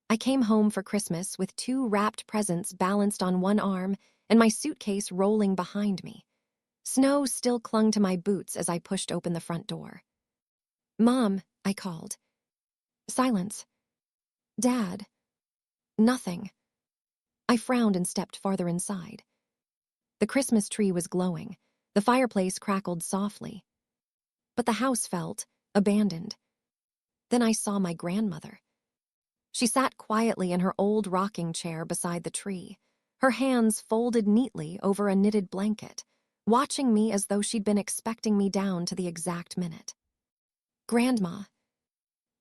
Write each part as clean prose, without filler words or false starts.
I came home for Christmas with 2 wrapped presents balanced on one arm and my suitcase rolling behind me. Snow still clung to my boots as I pushed open the front door. "Mom," I called. Silence. "Dad." Nothing. I frowned and stepped farther inside. The Christmas tree was glowing. The fireplace crackled softly. But the house felt abandoned. Then I saw my grandmother. She sat quietly in her old rocking chair beside the tree, her hands folded neatly over a knitted blanket, watching me as though she'd been expecting me down to the exact minute. "Grandma."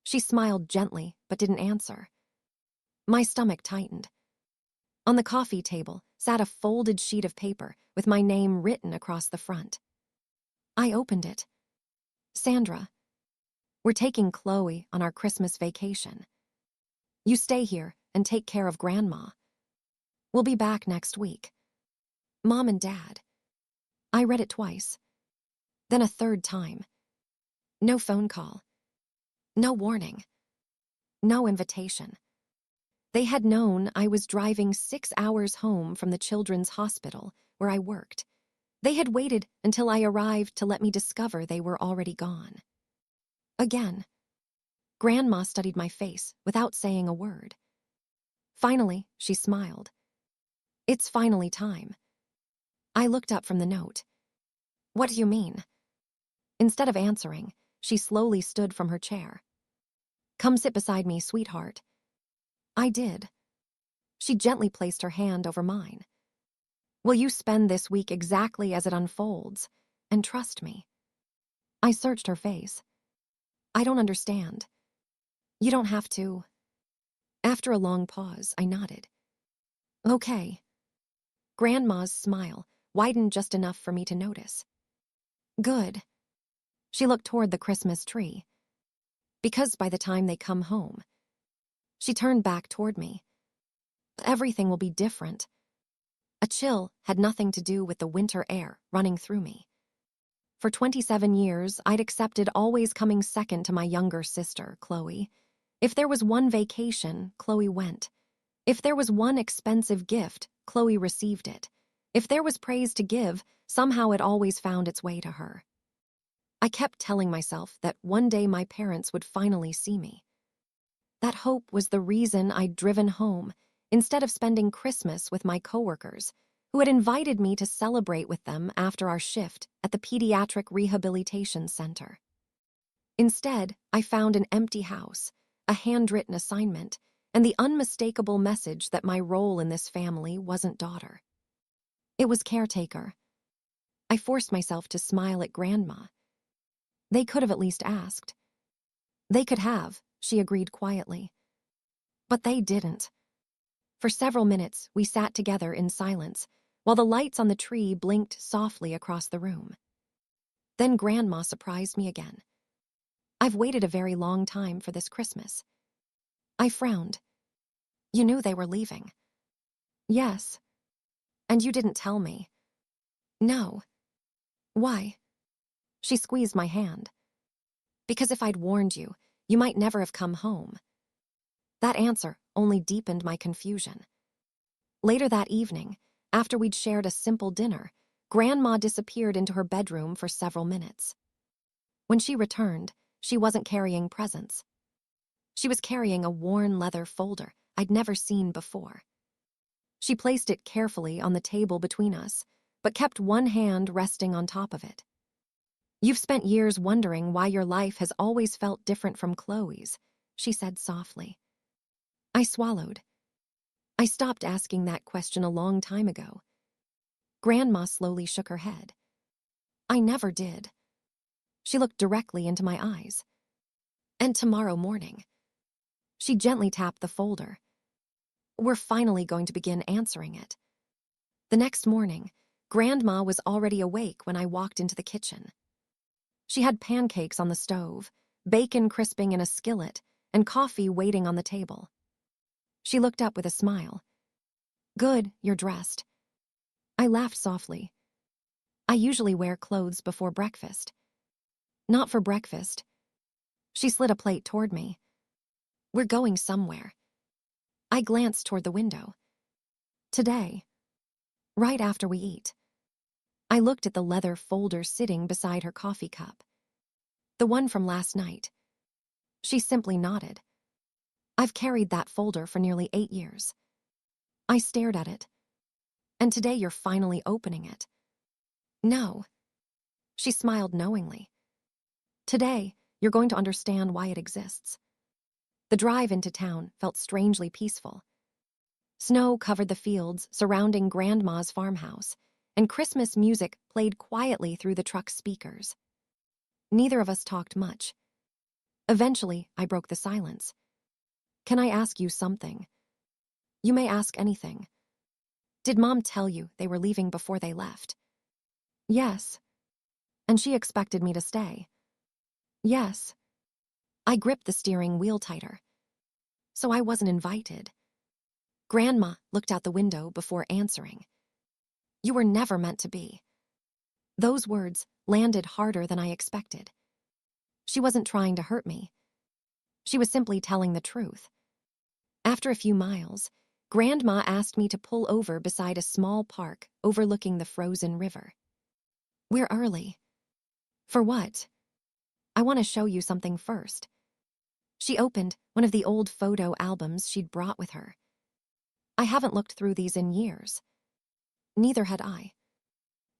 She smiled gently, but didn't answer. My stomach tightened. On the coffee table sat a folded sheet of paper with my name written across the front. I opened it. "Sandra, we're taking Chloe on our Christmas vacation. You stay here and take care of Grandma. We'll be back next week. Mom and Dad." I read it twice, then a third time. No phone call. No warning. No invitation. They had known I was driving 6 hours home from the children's hospital where I worked. They had waited until I arrived to let me discover they were already gone. Again, Grandma studied my face without saying a word. Finally, she smiled. "It's finally time." I looked up from the note. "What do you mean?" Instead of answering, she slowly stood from her chair. "Come sit beside me, sweetheart." I did. She gently placed her hand over mine. "Will you spend this week exactly as it unfolds, and trust me?" I searched her face. "I don't understand." "You don't have to." After a long pause, I nodded. "Okay." Grandma's smile widened just enough for me to notice. "Good." She looked toward the Christmas tree. "Because by the time they come home." She turned back toward me. "Everything will be different." A chill had nothing to do with the winter air running through me. For 27 years, I'd accepted always coming second to my younger sister, Chloe. If there was one vacation, Chloe went. If there was one expensive gift, Chloe received it. If there was praise to give, somehow it always found its way to her. I kept telling myself that one day my parents would finally see me. That hope was the reason I'd driven home, instead of spending Christmas with my coworkers, who had invited me to celebrate with them after our shift at the Pediatric Rehabilitation Center. Instead, I found an empty house, a handwritten assignment, and the unmistakable message that my role in this family wasn't daughter. It was caretaker. I forced myself to smile at Grandma. They could have at least asked. "They could have," she agreed quietly. But they didn't. For several minutes, we sat together in silence, while the lights on the tree blinked softly across the room. Then Grandma surprised me again. "I've waited a very long time for this Christmas." I frowned. "You knew they were leaving." "Yes." "And you didn't tell me." "No." "Why?" She squeezed my hand. "Because if I'd warned you, you might never have come home." That answer only deepened my confusion. Later that evening, after we'd shared a simple dinner, Grandma disappeared into her bedroom for several minutes. When she returned, she wasn't carrying presents. She was carrying a worn leather folder I'd never seen before. She placed it carefully on the table between us, but kept one hand resting on top of it. "You've spent years wondering why your life has always felt different from Chloe's," she said softly. I swallowed. I stopped asking that question a long time ago. Grandma slowly shook her head. "I never did." She looked directly into my eyes. "And tomorrow morning." She gently tapped the folder. "We're finally going to begin answering it." The next morning, Grandma was already awake when I walked into the kitchen. She had pancakes on the stove, bacon crisping in a skillet, and coffee waiting on the table. She looked up with a smile. "Good, you're dressed." I laughed softly. "I usually wear clothes before breakfast." "Not for breakfast." She slid a plate toward me. "We're going somewhere." I glanced toward the window. Today, right after we eat. I looked at the leather folder sitting beside her coffee cup. The one from last night. She simply nodded. I've carried that folder for nearly 8 years. I stared at it. And today you're finally opening it. No. She smiled knowingly. Today, you're going to understand why it exists. The drive into town felt strangely peaceful. Snow covered the fields surrounding Grandma's farmhouse, and Christmas music played quietly through the truck's speakers. Neither of us talked much. Eventually, I broke the silence. Can I ask you something? You may ask anything. Did Mom tell you they were leaving before they left? Yes. And she expected me to stay. Yes. I gripped the steering wheel tighter. So I wasn't invited. Grandma looked out the window before answering. You were never meant to be. Those words landed harder than I expected. She wasn't trying to hurt me. She was simply telling the truth. After a few miles, Grandma asked me to pull over beside a small park overlooking the frozen river. We're early. For what? I want to show you something first. She opened one of the old photo albums she'd brought with her. I haven't looked through these in years. Neither had I.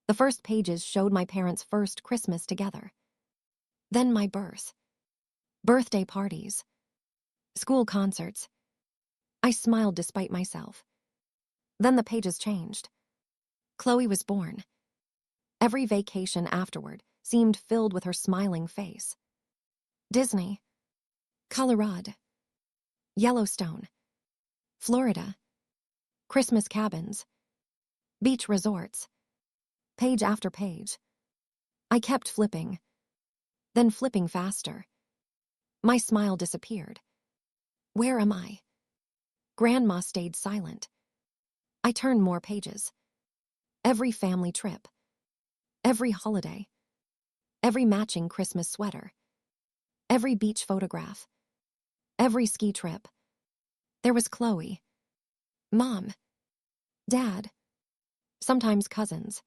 The first pages showed my parents' first Christmas together. Then my birth. Birthday parties. School concerts. I smiled despite myself. Then the pages changed. Chloe was born. Every vacation afterward seemed filled with her smiling face. Disney. Colorado. Yellowstone. Florida. Christmas cabins. Beach resorts. Page after page. I kept flipping. Then flipping faster. My smile disappeared. Where am I? Grandma stayed silent. I turned more pages. Every family trip. Every holiday. Every matching Christmas sweater. Every beach photograph. Every ski trip. There was Chloe. Mom. Dad. Sometimes cousins.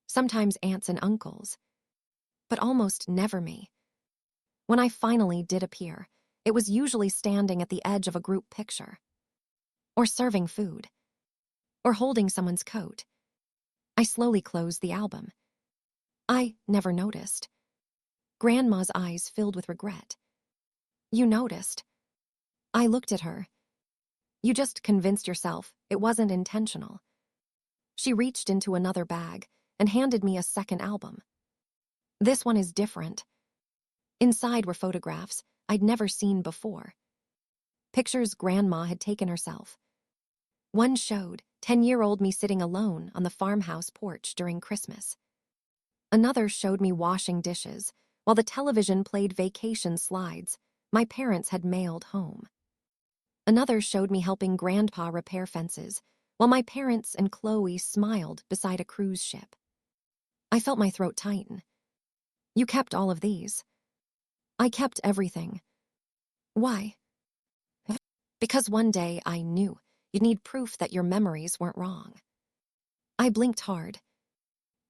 Sometimes aunts and uncles. But almost never me. When I finally did appear, it was usually standing at the edge of a group picture. Or serving food. Or holding someone's coat. I slowly closed the album. I never noticed. Grandma's eyes filled with regret. You noticed. I looked at her. You just convinced yourself it wasn't intentional. She reached into another bag and handed me a second album. This one is different. Inside were photographs I'd never seen before. Pictures Grandma had taken herself. One showed 10-year-old me sitting alone on the farmhouse porch during Christmas. Another showed me washing dishes while the television played vacation slides my parents had mailed home. Another showed me helping Grandpa repair fences while my parents and Chloe smiled beside a cruise ship. I felt my throat tighten. You kept all of these. I kept everything. Why? Because one day I knew you'd need proof that your memories weren't wrong. I blinked hard.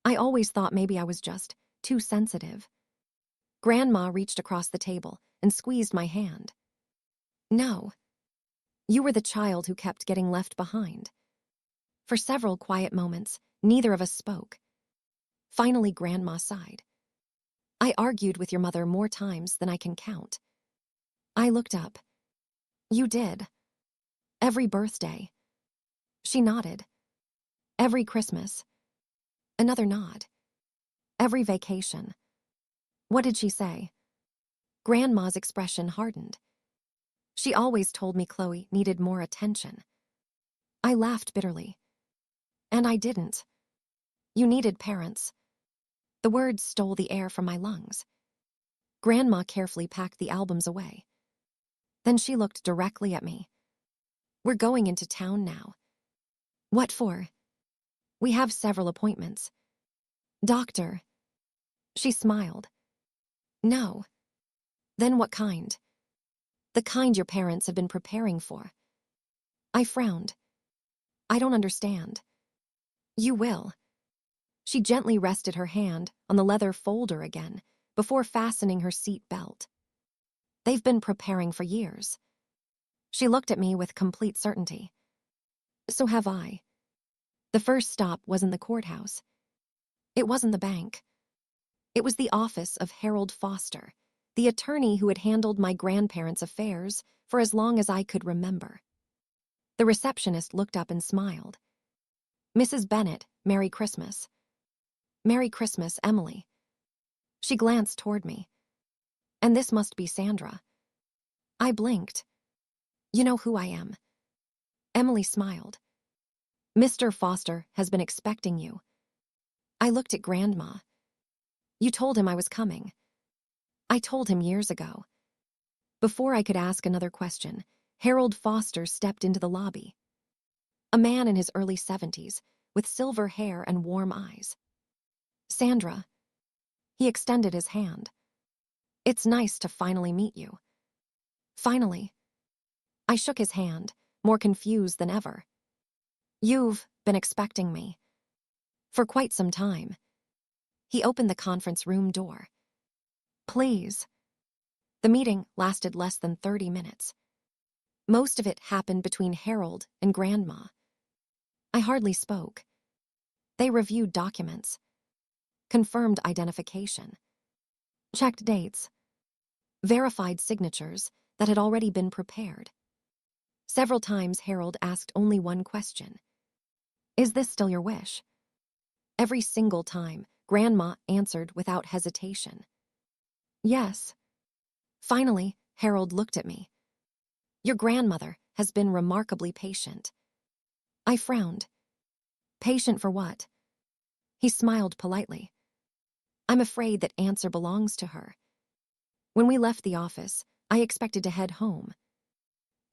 I always thought maybe I was just too sensitive. Grandma reached across the table and squeezed my hand. No. You were the child who kept getting left behind. For several quiet moments, neither of us spoke. Finally, Grandma sighed. I argued with your mother more times than I can count. I looked up. You did. Every birthday. She nodded. Every Christmas. Another nod. Every vacation. What did she say? Grandma's expression hardened. She always told me Chloe needed more attention. I laughed bitterly. And I didn't. You needed parents. The words stole the air from my lungs. Grandma carefully packed the albums away. Then she looked directly at me. We're going into town now. What for? We have several appointments. Doctor. She smiled. No. Then what kind? The kind your parents have been preparing for. I frowned. I don't understand. You will. She gently rested her hand on the leather folder again before fastening her seat belt. They've been preparing for years. She looked at me with complete certainty. So have I. The first stop wasn't the courthouse. It wasn't the bank. It was the office of Harold Foster, the attorney who had handled my grandparents' affairs for as long as I could remember. The receptionist looked up and smiled. Mrs. Bennet, Merry Christmas. Merry Christmas, Emily. She glanced toward me. And this must be Sandra. I blinked. You know who I am. Emily smiled. Mr. Foster has been expecting you. I looked at Grandma. You told him I was coming. I told him years ago. Before I could ask another question, Harold Foster stepped into the lobby. A man in his early 70s, with silver hair and warm eyes. Sandra. He extended his hand. It's nice to finally meet you. Finally. I shook his hand, more confused than ever. You've been expecting me. For quite some time. He opened the conference room door. Please. The meeting lasted less than 30 minutes. Most of it happened between Harold and Grandma. I hardly spoke. They reviewed documents, confirmed identification, checked dates, verified signatures that had already been prepared. Several times Harold asked only one question. Is this still your wish? Every single time, Grandma answered without hesitation. Yes. Finally, Harold looked at me. Your grandmother has been remarkably patient. I frowned. Patient for what? He smiled politely. I'm afraid that answer belongs to her. When we left the office, I expected to head home.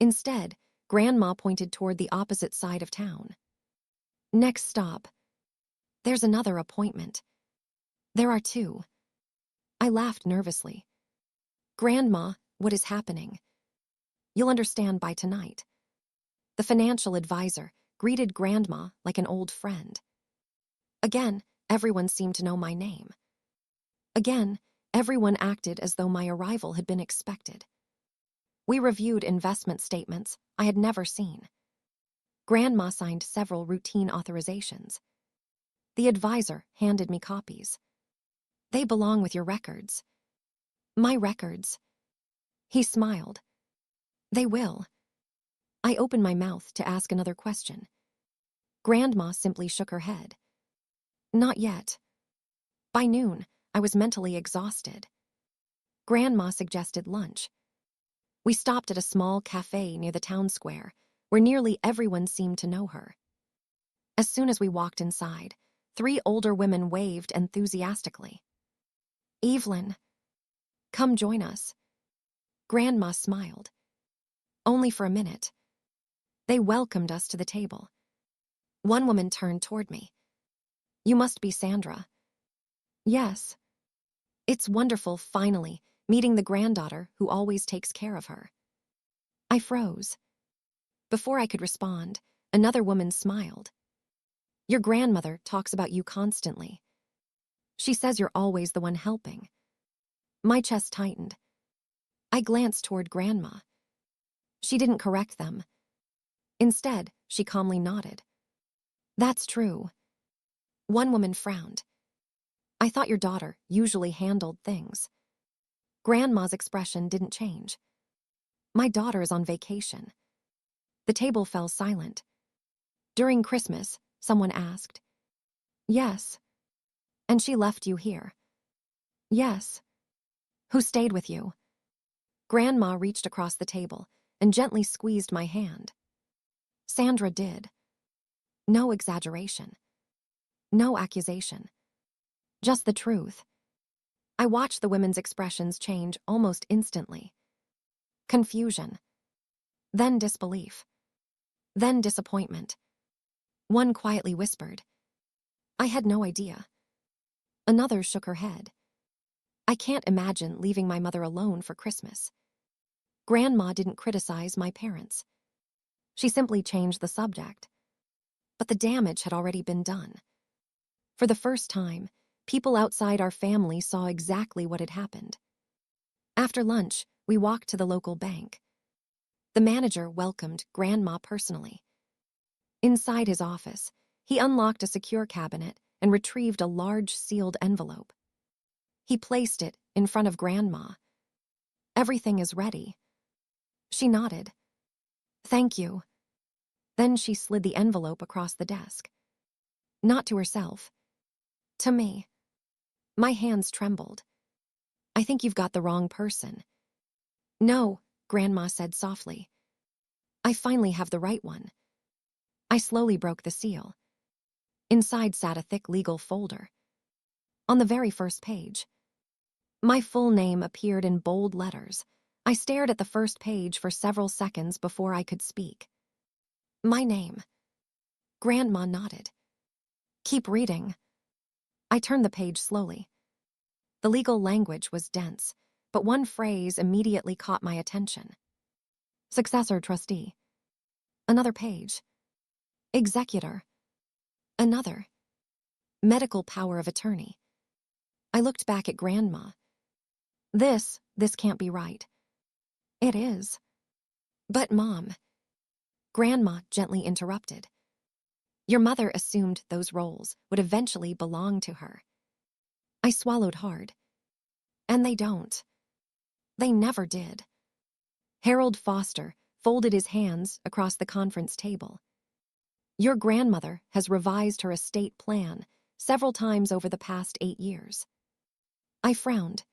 Instead, Grandma pointed toward the opposite side of town. Next stop. There's another appointment. There are two. I laughed nervously. Grandma, what is happening? You'll understand by tonight. The financial advisor greeted Grandma like an old friend. Again, everyone seemed to know my name. Again, everyone acted as though my arrival had been expected. We reviewed investment statements I had never seen. Grandma signed several routine authorizations. The advisor handed me copies. They belong with your records. My records. He smiled. They will. I opened my mouth to ask another question. Grandma simply shook her head. Not yet. By noon, I was mentally exhausted. Grandma suggested lunch. We stopped at a small cafe near the town square, where nearly everyone seemed to know her. As soon as we walked inside, 3 older women waved enthusiastically. Evelyn, come join us. Grandma smiled. Only for a minute. They welcomed us to the table. One woman turned toward me. You must be Sandra. Yes. It's wonderful, finally, meeting the granddaughter who always takes care of her. I froze. Before I could respond, another woman smiled. Your grandmother talks about you constantly. She says you're always the one helping. My chest tightened. I glanced toward Grandma. She didn't correct them. Instead, she calmly nodded. That's true. One woman frowned. I thought your daughter usually handled things. Grandma's expression didn't change. My daughter is on vacation. The table fell silent. During Christmas, someone asked. Yes. And she left you here. Yes. Who stayed with you? Grandma reached across the table and gently squeezed my hand. Sandra did. No exaggeration. No accusation. Just the truth. I watched the women's expressions change almost instantly. Confusion. Then disbelief. Then disappointment. One quietly whispered, I had no idea. Another shook her head. I can't imagine leaving my mother alone for Christmas. Grandma didn't criticize my parents. She simply changed the subject. But the damage had already been done. For the first time, people outside our family saw exactly what had happened. After lunch, we walked to the local bank. The manager welcomed Grandma personally. Inside his office, he unlocked a secure cabinet and retrieved a large sealed envelope. He placed it in front of Grandma. "Everything is ready." She nodded. "Thank you." Then she slid the envelope across the desk. Not to herself. To me. My hands trembled. "I think you've got the wrong person." "No," Grandma said softly. "I finally have the right one." I slowly broke the seal. Inside sat a thick legal folder. On the very first page, my full name appeared in bold letters. I stared at the first page for several seconds before I could speak. "My name." Grandma nodded. "Keep reading." I turned the page slowly. The legal language was dense, but one phrase immediately caught my attention. "Successor trustee." Another page. "Executor." Another. "Medical power of attorney." I looked back at Grandma. This can't be right." "It is." "But Mom," Grandma gently interrupted. "Your mother assumed those roles would eventually belong to her." I swallowed hard. "And they don't. They never did." Harold Foster folded his hands across the conference table. "Your grandmother has revised her estate plan several times over the past 8 years." I frowned.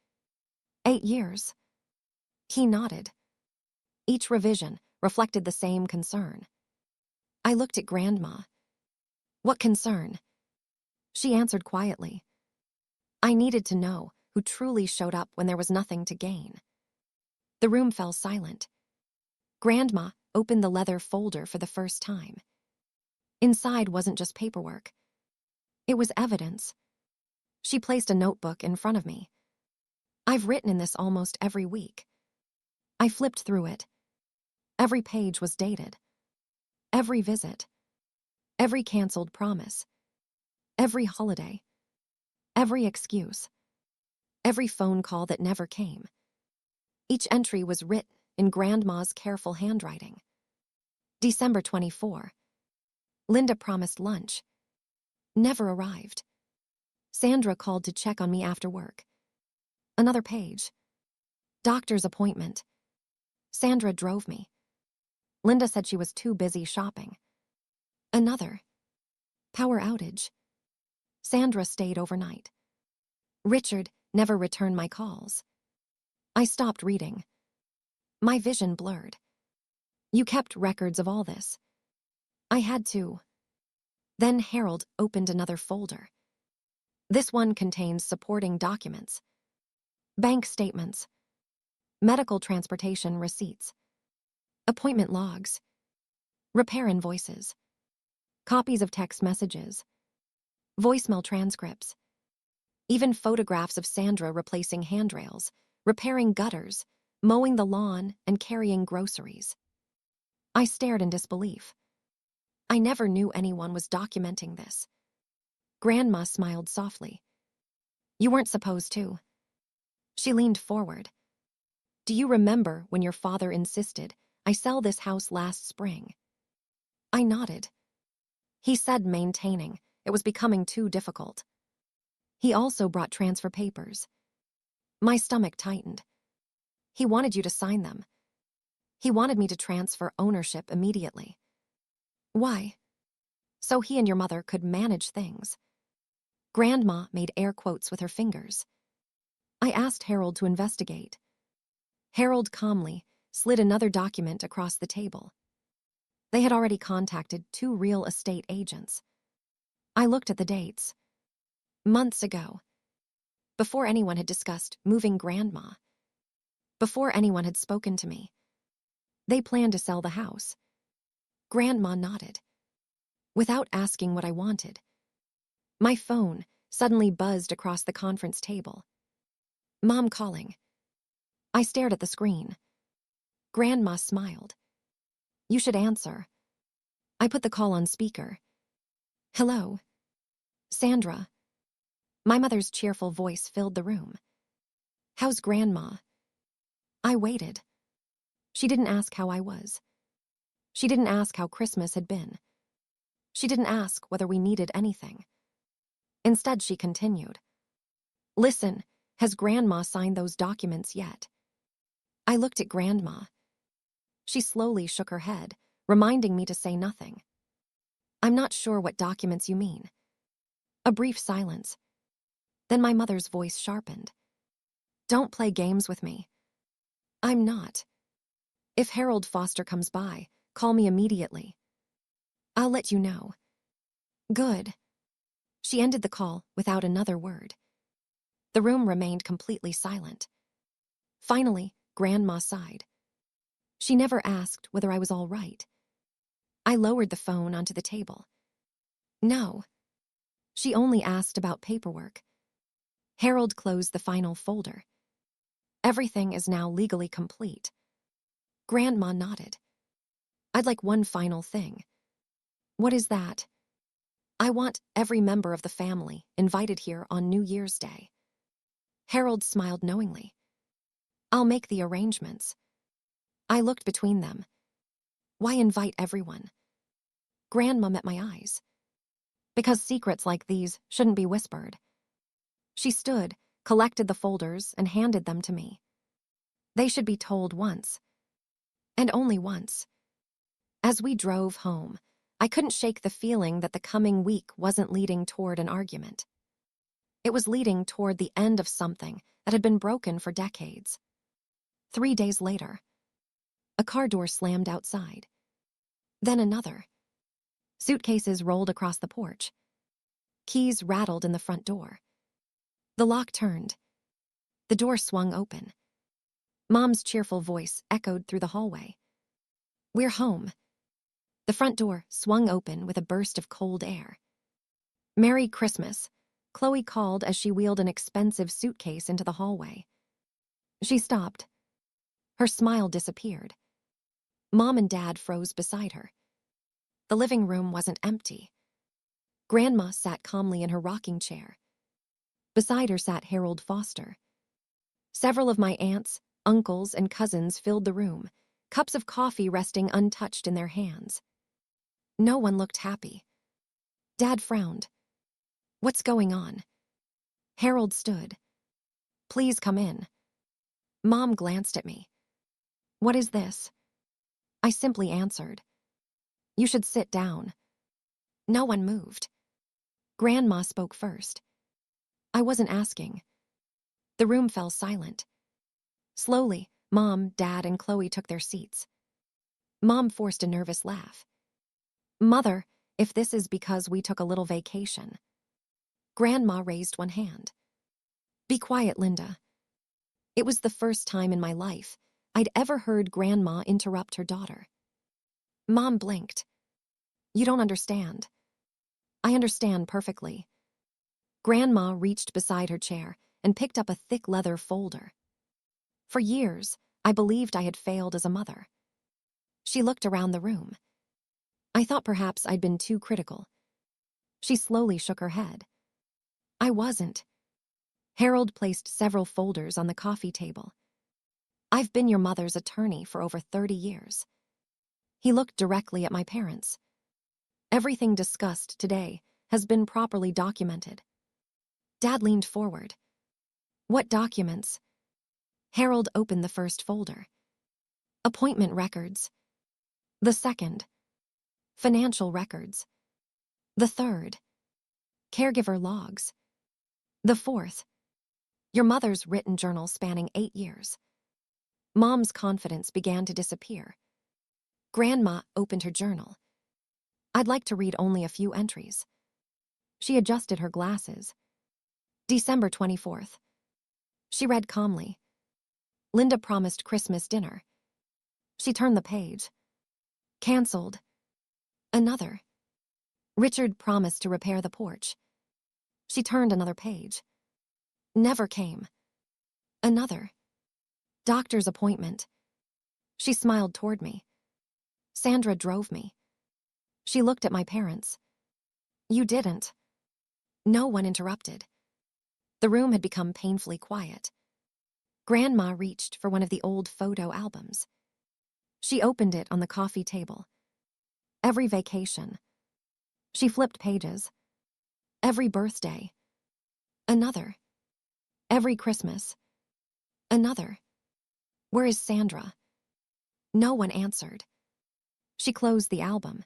8 years? He nodded. Each revision reflected the same concern. I looked at Grandma. "What concern?" She answered quietly. "I needed to know who truly showed up when there was nothing to gain." The room fell silent. Grandma opened the leather folder for the first time. Inside wasn't just paperwork. It was evidence. She placed a notebook in front of me. "I've written in this almost every week." I flipped through it. Every page was dated. Every visit. Every canceled promise. Every holiday. Every excuse. Every phone call that never came. Each entry was written in Grandma's careful handwriting. December 24. Linda promised lunch. Never arrived. Sandra called to check on me after work. Another page. Doctor's appointment. Sandra drove me. Linda said she was too busy shopping. Another. Power outage. Sandra stayed overnight. Richard never returned my calls. I stopped reading. My vision blurred. "You kept records of all this." I had to. Then Harold opened another folder. This one contains supporting documents. Bank statements. Medical transportation receipts. Appointment logs. Repair invoices. Copies of text messages. Voicemail transcripts. Even photographs of Sandra replacing handrails, repairing gutters, mowing the lawn, and carrying groceries. I stared in disbelief. I never knew anyone was documenting this. Grandma smiled softly. "You weren't supposed to." She leaned forward. "Do you remember when your father insisted I sell this house last spring?" I nodded. "He said maintaining it was becoming too difficult." "He also brought transfer papers." My stomach tightened. "He wanted you to sign them." "He wanted me to transfer ownership immediately." "Why?" "So he and your mother could manage things." Grandma made air quotes with her fingers. I asked Harold to investigate. Harold calmly slid another document across the table. They had already contacted 2 real estate agents. I looked at the dates. Months ago. Before anyone had discussed moving Grandma. Before anyone had spoken to me. They planned to sell the house. Grandma nodded. Without asking what I wanted. My phone suddenly buzzed across the conference table. Mom calling. I stared at the screen. Grandma smiled. "You should answer." I put the call on speaker. "Hello, Sandra." My mother's cheerful voice filled the room. "How's Grandma?" I waited. She didn't ask how I was. She didn't ask how Christmas had been. She didn't ask whether we needed anything. Instead, she continued. "Listen, has Grandma signed those documents yet?" I looked at Grandma. She slowly shook her head, reminding me to say nothing. "I'm not sure what documents you mean." A brief silence. Then my mother's voice sharpened. "Don't play games with me." "I'm not. If Harold Foster comes by, call me immediately. I'll let you know." "Good." She ended the call without another word. The room remained completely silent. Finally, Grandma sighed. She never asked whether I was all right. I lowered the phone onto the table. "No." She only asked about paperwork. Harold closed the final folder. "Everything is now legally complete." Grandma nodded. "I'd like one final thing." "What is that?" "I want every member of the family invited here on New Year's Day." Harold smiled knowingly. "I'll make the arrangements." I looked between them. "Why invite everyone?" Grandma met my eyes. "Because secrets like these shouldn't be whispered." She stood, collected the folders, and handed them to me. "They should be told once. And only once." As we drove home, I couldn't shake the feeling that the coming week wasn't leading toward an argument. It was leading toward the end of something that had been broken for decades. 3 days later, a car door slammed outside. Then another. Suitcases rolled across the porch. Keys rattled in the front door. The lock turned. The door swung open. Mom's cheerful voice echoed through the hallway. "We're home." The front door swung open with a burst of cold air. "Merry Christmas," Chloe called as she wheeled an expensive suitcase into the hallway. She stopped. Her smile disappeared. Mom and Dad froze beside her. The living room wasn't empty. Grandma sat calmly in her rocking chair. Beside her sat Harold Foster. Several of my aunts, uncles, and cousins filled the room, cups of coffee resting untouched in their hands. No one looked happy. Dad frowned. "What's going on?" Harold stood. "Please come in." Mom glanced at me. "What is this?" I simply answered. "You should sit down." No one moved. Grandma spoke first. I wasn't asking. The room fell silent. Slowly, Mom, Dad, and Chloe took their seats. Mom forced a nervous laugh. "Mother, if this is because we took a little vacation." Grandma raised one hand. "Be quiet, Linda." It was the first time in my life I'd ever heard Grandma interrupt her daughter. Mom blinked. "You don't understand." "I understand perfectly." Grandma reached beside her chair and picked up a thick leather folder. For years, I believed I had failed as a mother. She looked around the room. I thought perhaps I'd been too critical. She slowly shook her head. I wasn't. Harold placed several folders on the coffee table. "I've been your mother's attorney for over 30 years. He looked directly at my parents. "Everything discussed today has been properly documented." Dad leaned forward. "What documents?" Harold opened the first folder. "Appointment records." The second. "Financial records." The third. "Caregiver logs." The fourth. "Your mother's written journal spanning 8 years." Mom's confidence began to disappear. Grandma opened her journal. "I'd like to read only a few entries." She adjusted her glasses. December 24th. She read calmly. "Linda promised Christmas dinner." She turned the page. "Cancelled." Another. "Richard promised to repair the porch." She turned another page. "Never came." Another. "Doctor's appointment." She smiled toward me. "Sandra drove me." She looked at my parents. You didn't. No one interrupted. The room had become painfully quiet. Grandma reached for one of the old photo albums. She opened it on the coffee table. Every vacation. She flipped pages. Every birthday. Another. Every Christmas. Another. Where is Sandra? No one answered. She closed the album.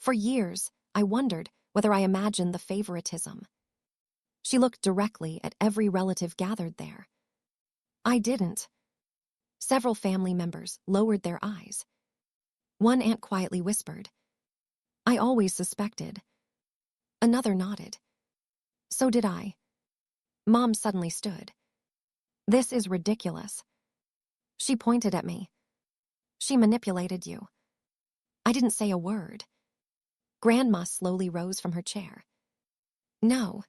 For years, I wondered whether I imagined the favoritism. She looked directly at every relative gathered there. I didn't. Several family members lowered their eyes. One aunt quietly whispered, I always suspected. Another nodded. So did I. Mom suddenly stood. This is ridiculous. She pointed at me. She manipulated you. I didn't say a word. Grandma slowly rose from her chair. No.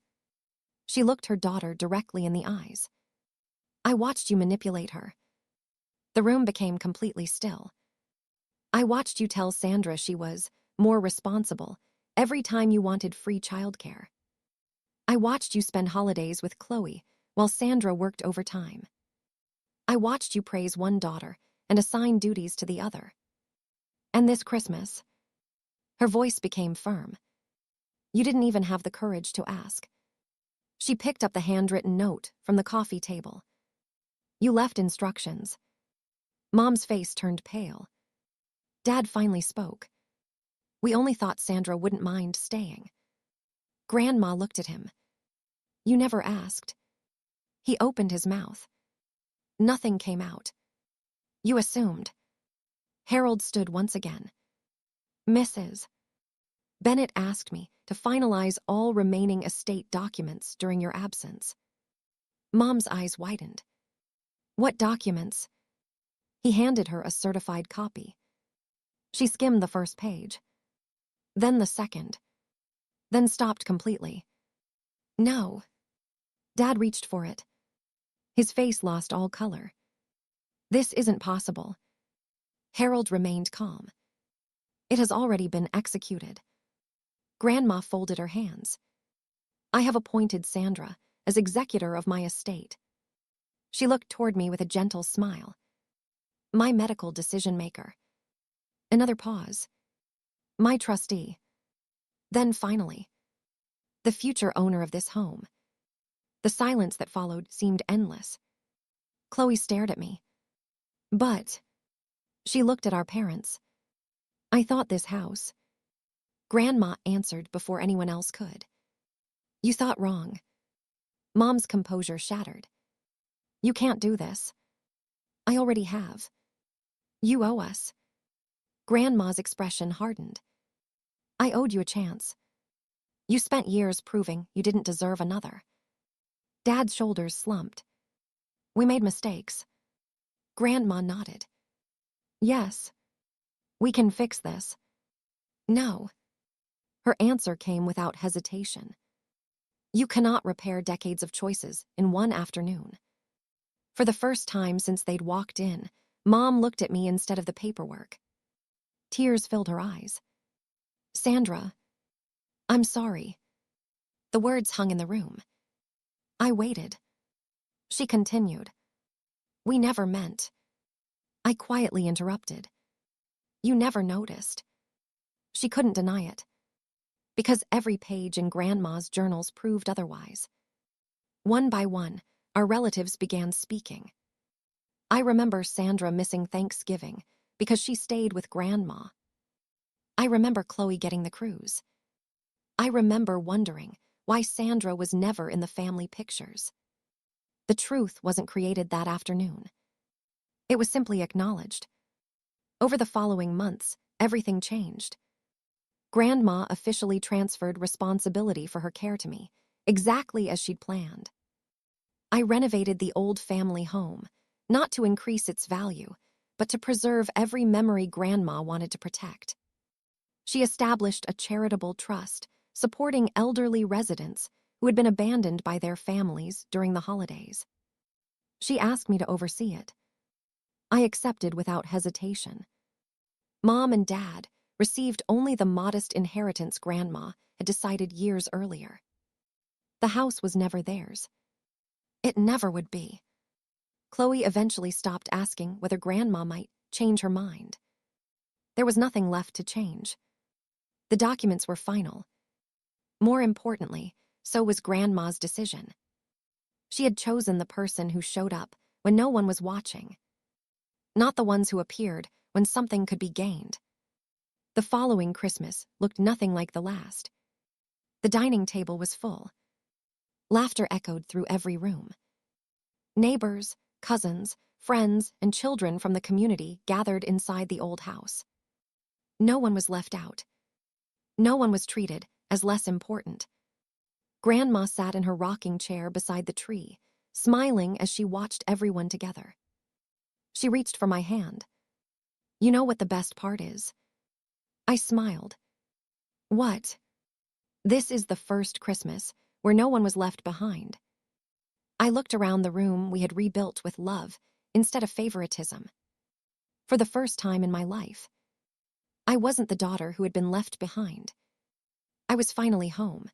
She looked her daughter directly in the eyes. I watched you manipulate her. The room became completely still. I watched you tell Sandra she was more responsible every time you wanted free childcare. I watched you spend holidays with Chloe while Sandra worked overtime. I watched you praise one daughter and assign duties to the other. And this Christmas, her voice became firm. You didn't even have the courage to ask. She picked up the handwritten note from the coffee table. You left instructions. Mom's face turned pale. Dad finally spoke. We only thought Sandra wouldn't mind staying. Grandma looked at him. You never asked. He opened his mouth. Nothing came out. You assumed. Harold stood once again. Mrs. Bennett asked me to finalize all remaining estate documents during your absence. Mom's eyes widened. What documents? He handed her a certified copy. She skimmed the first page. Then the second. Then stopped completely. No. Dad reached for it. His face lost all color. This isn't possible. Harold remained calm. It has already been executed. Grandma folded her hands. I have appointed Sandra as executor of my estate. She looked toward me with a gentle smile. My medical decision-maker. Another pause. My trustee. Then finally, the future owner of this home. The silence that followed seemed endless. Chloe stared at me. But, she looked at our parents. I thought this house. Grandma answered before anyone else could. You thought wrong. Mom's composure shattered. You can't do this. I already have. You owe us. Grandma's expression hardened. I owed you a chance. You spent years proving you didn't deserve another. Dad's shoulders slumped. We made mistakes. Grandma nodded. Yes. We can fix this. No. Her answer came without hesitation. You cannot repair decades of choices in one afternoon. For the first time since they'd walked in, Mom looked at me instead of the paperwork. Tears filled her eyes. Sandra, I'm sorry. The words hung in the room. I waited. She continued. We never meant. I quietly interrupted. You never noticed. She couldn't deny it. Because every page in Grandma's journals proved otherwise. One by one, our relatives began speaking. I remember Sandra missing Thanksgiving because she stayed with Grandma. I remember Chloe getting the cruise. I remember wondering why Sandra was never in the family pictures. The truth wasn't created that afternoon. It was simply acknowledged. Over the following months, everything changed. Grandma officially transferred responsibility for her care to me, exactly as she'd planned. I renovated the old family home, not to increase its value, but to preserve every memory Grandma wanted to protect. She established a charitable trust supporting elderly residents who had been abandoned by their families during the holidays. She asked me to oversee it. I accepted without hesitation. Mom and Dad received only the modest inheritance Grandma had decided years earlier. The house was never theirs. It never would be. Chloe eventually stopped asking whether Grandma might change her mind. There was nothing left to change. The documents were final. More importantly, so was Grandma's decision. She had chosen the person who showed up when no one was watching, not the ones who appeared when something could be gained. The following Christmas looked nothing like the last. The dining table was full. Laughter echoed through every room. Neighbors, cousins, friends, and children from the community gathered inside the old house. No one was left out. No one was treated as less important. Grandma sat in her rocking chair beside the tree, smiling as she watched everyone together. She reached for my hand. "You know what the best part is?" I smiled. "What?" "This is the first Christmas where no one was left behind." I looked around the room we had rebuilt with love instead of favoritism. For the first time in my life, I wasn't the daughter who had been left behind. I was finally home,